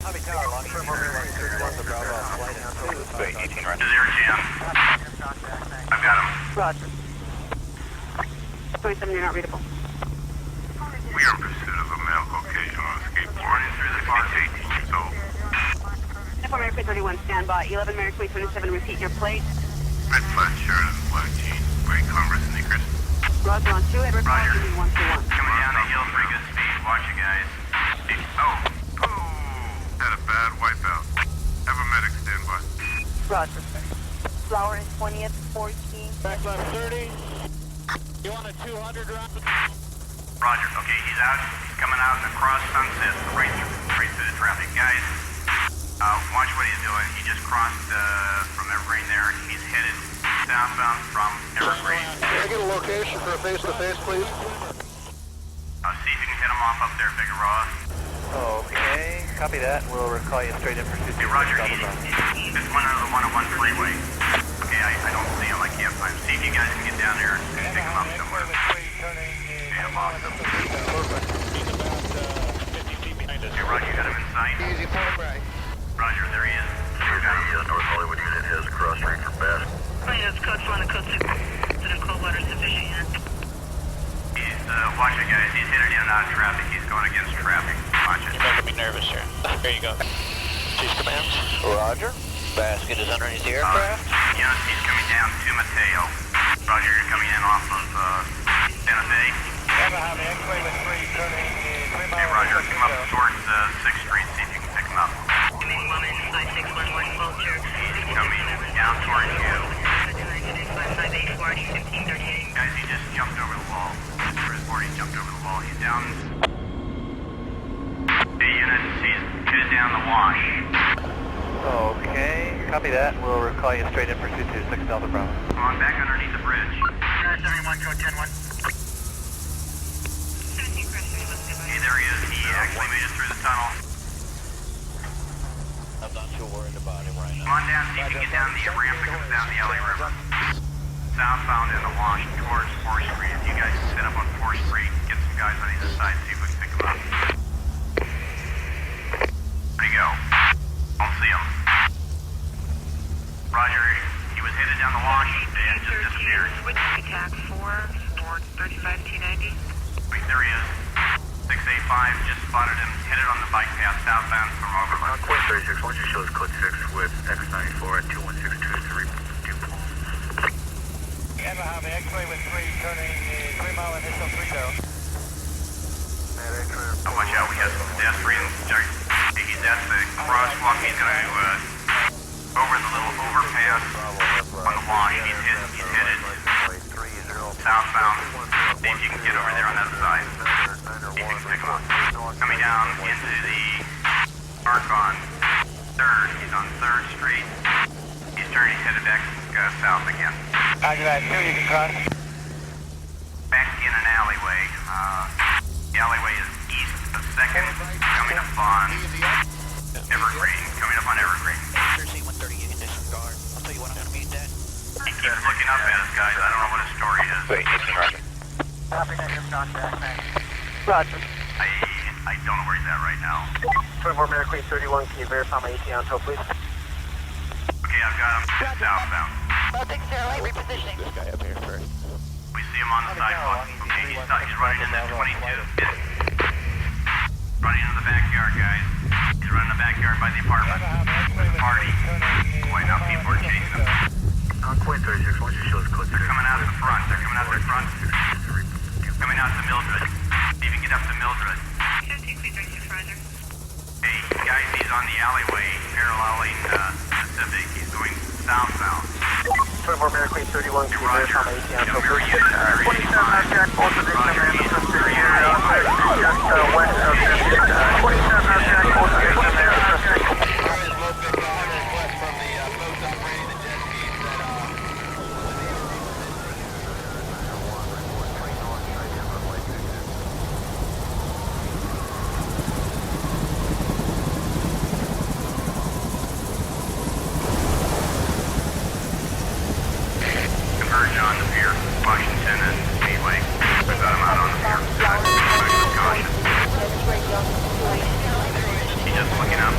Hobby Tower, launch from over 131 to Bravo, flight and 18 right. Zero jam. I've got him. Roger. 27, you're not readable. We are in pursuit of a medical occasion on skateboarding through the park. 18 years old. 4 American 31, stand by. 11 American 27, repeat your plate. Red flag shirt and black jeans, gray Converse sneakers. Roger on 2, Edward Paul, Roger. 121. Coming down the hill, pretty good speed. Watch it, guys. Oh. Had a bad wipeout. Have a medic stand by. Roger. Flower and 20th, 14. Back left 30. You want a 200 round? Roger. Okay, he's out. He's coming out across Sunset, right through the traffic. Guys, watch what he's doing. He just crossed from Evergreen there. He's headed southbound from Evergreen. Can I get a location for a face-to-face, please? See if you can hit him off up there, Figueroa. Okay, copy that. We'll call you straight in for 2. Hey, Roger, he's just went under the 101 freeway. Okay, I don't see him. I can't find him. See if you guys can get down there and pick him up somewhere. Okay, I'm awesome. Hey, Roger, you got him in sight? Easy, pull right. Roger, there he is. North Hollywood unit has cross street for Bass. That's code 1 and code 2. Incident Coldwater sufficient unit. He's, watch it, guys. He's headed in and out of traffic. He's going against traffic. Watch it. You're making me nervous here. Here you go. Chief commands. Roger. Basket is underneath the aircraft. Yes, he's coming down to Mateo. Roger, you're coming in off of Santa Fe. Hey, Roger, come up towards 6th Street. See if you can pick him up. Woman, 5611 Vulture. He's coming down towards you. 5840, 1538. Guys, he just jumped over the wall. Or his board, he jumped over the wall. He's down. Hey, units, he's headed down the wash. Okay, copy that. We'll call you straight in for 226 Delta Bravo. Come on back underneath the bridge. 71, code 101. Hey, there he is. He actually made it through the tunnel. I'm not too worried about him right Come now. on down, see if you can get down the ramp that comes down the LA River. Southbound in the wash towards 4th Street. If you guys can set up on 4th Street, get some guys on either side, see if we can pick them up. Where'd he go? Don't see him. Roger, he was headed down the wash and just disappeared. Switch attack 4, board 35T90. Wait, there he is. 685, just spotted him, headed on the bike path southbound from Overland. Quint 36, why don't you show us code 6 with X94 at 21623 Dupont. Yamaha, X-ray with 3, turning 3 mile initial 3-0. Watch out, we have some pedestrians. He's at the crosswalk. He's going to over the little overpass on the wash. He's headed southbound. See if you can get over there on that side. See if you can pick him up. Coming down into the park on 3rd. He's on 3rd Street. He's turning, headed back south again. Roger that, 2, you can cross. Back in an alleyway. The alleyway is east of 2nd, coming up on Evergreen. Coming up on Evergreen. C-130, you can disregard. I'll tell you what, I'm going to meet that. He keeps looking up at us, guys. I don't know what his story is. Wait, 18 Roger. Roger. I don't know where he's at right now. 24 American 31, can you verify my ETA on tow, please? Okay, I've got him southbound. Baltic Starlight repositioning. This guy up here first. We see him on the sidewalk. Okay, he's running in that 22. Running in the backyard, guys. He's running in the backyard by the apartment. There's a party. Boy, now people are chasing him. Quint 36, why don't you show us code 6? They're coming out of the front. They're coming out of the front. Coming out to Mildred. See if you can get up to Mildred. 1536 Roger. Hey, guys, he's on the alleyway paralleling Pacific. He's going southbound. 24 American 31, can you verify my ETA on tow, please? 27 Jack, both of these come in the Pacific area. Just west of 50. 27 Jack, both of these come in the Pacific. Conversion on the pier, Washington and Speedway. We've got him out on the pier. Caution. He's just looking up.